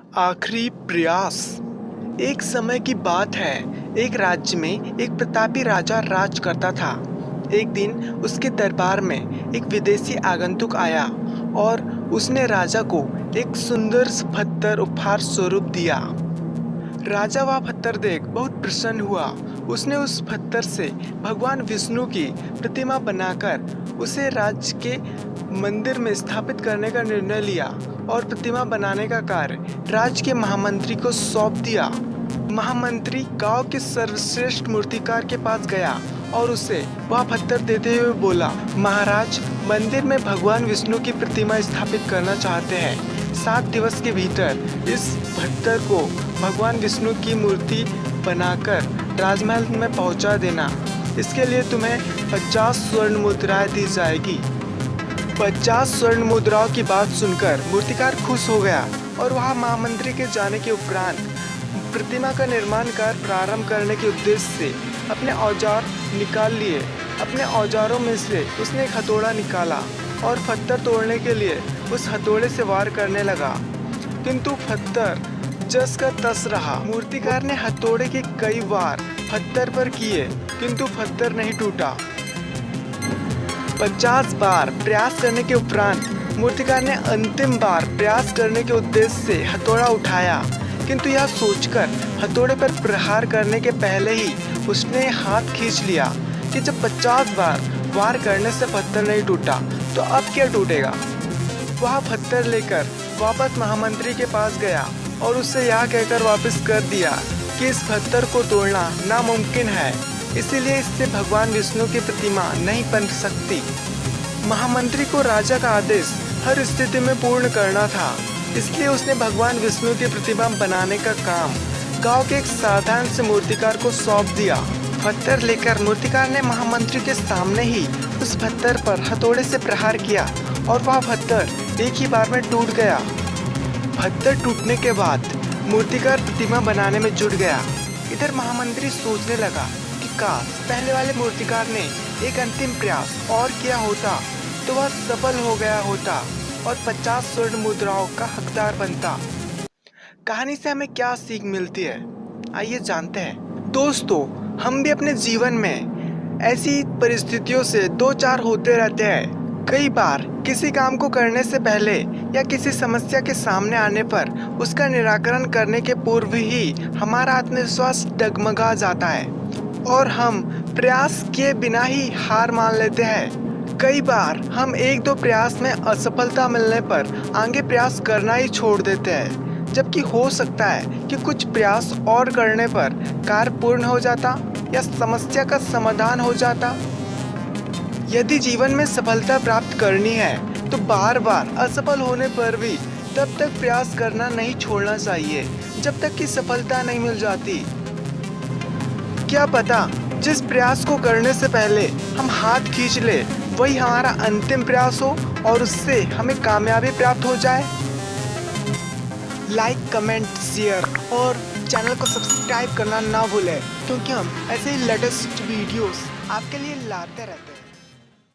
आखिरी प्रयास। एक समय की बात है, एक राज्य में एक प्रतापी राजा राज करता था। एक दिन उसके दरबार में एक विदेशी आगंतुक आया और उसने राजा को एक सुंदर पत्थर उपहार स्वरूप दिया। राजा वह पत्थर देख बहुत प्रसन्न हुआ। उसने उस पत्थर से भगवान विष्णु की प्रतिमा बनाकर उसे राज्य के मंदिर में स्थापित करने का निर्णय लिया और प्रतिमा बनाने का कार्य राज्य के महामंत्री को सौंप दिया। महामंत्री गांव के सर्वश्रेष्ठ मूर्तिकार के पास गया और उसे वह पत्थर देते हुए बोला, महाराज, मंदिर में भगवान विष्णु की प्रतिमा स्थापित करना चाहते हैं। 7 दिवस के भीतर इस पत्थर को भगवान विष्णु की मूर्ति बनाकर राजमहल में पहुंचा देना। इसके लिए तुम्हें 50 स्वर्ण मुद्राएं दी जाएगी। 50 स्वर्ण मुद्राओं की बात सुनकर मूर्तिकार खुश हो गया और वह महामंत्री के जाने के उपरांत प्रतिमा का निर्माण कार्य प्रारंभ करने के उद्देश्य से अपने औजार निकाल लिए। अपने औजारों में से उसने एक हथौड़ा निकाला और पत्थर तोड़ने के लिए उस हथौड़े से वार करने लगा, किंतु पत्थर जस का तस रहा। मूर्तिकार ने हथौड़े के कई वार पत्थर पर किए, किंतु पत्थर नहीं टूटा। 50 बार प्रयास करने के उपरांत मूर्तिकार ने अंतिम बार प्रयास करने के उद्देश्य से हथौड़ा उठाया, किंतु यह सोचकर हथौड़े पर प्रहार करने के पहले ही उसने हाथ खींच लिया कि जब 50 बार वार करने से पत्थर नहीं टूटा तो अब क्या टूटेगा। वह पत्थर लेकर वापस महामंत्री के पास गया और उससे यह कहकर वापस कर दिया कि इस पत्थर को तोड़ना नामुमकिन है, इसीलिए इससे भगवान विष्णु की प्रतिमा नहीं बन सकती। महामंत्री को राजा का आदेश हर स्थिति में पूर्ण करना था, इसलिए उसने भगवान विष्णु की प्रतिमा बनाने का काम गांव के एक साधारण से मूर्तिकार को सौंप दिया। पत्थर लेकर मूर्तिकार ने महामंत्री के सामने ही उस पत्थर पर हथौड़े से प्रहार किया और वह पत्थर एक ही बार में टूट गया। पत्थर टूटने के बाद मूर्तिकार प्रतिमा बनाने में जुट गया। इधर महामंत्री सोचने लगा कि काश पहले वाले मूर्तिकार ने एक अंतिम प्रयास और किया होता तो वह सफल हो गया होता और 50 स्वर्ण मुद्राओं का हकदार बनता। कहानी से हमें क्या सीख मिलती है, आइए जानते हैं। दोस्तों, हम भी अपने जीवन में ऐसी परिस्थितियों से दो चार होते रहते हैं। कई बार किसी काम को करने से पहले या किसी समस्या के सामने आने पर उसका निराकरण करने के पूर्व ही हमारा आत्मविश्वास डगमगा जाता है और हम प्रयास किए बिना ही हार मान लेते हैं। कई बार हम 1-2 प्रयास में असफलता मिलने पर आगे प्रयास करना ही छोड़ देते हैं, जबकि हो सकता है कि कुछ प्रयास और करने पर कार्य पूर्ण हो जाता या समस्या का समाधान हो जाता। यदि जीवन में सफलता प्राप्त करनी है तो बार बार असफल होने पर भी तब तक प्रयास करना नहीं छोड़ना चाहिए जब तक कि सफलता नहीं मिल जाती। क्या पता जिस प्रयास को करने से पहले हम हाथ खींच ले वही हमारा अंतिम प्रयास हो और उससे हमें कामयाबी प्राप्त हो जाए। लाइक, कमेंट, शेयर और चैनल को सब्सक्राइब करना ना भूलें, क्योंकि हम ऐसे ही लेटेस्ट वीडियोस आपके लिए लाते रहते हैं।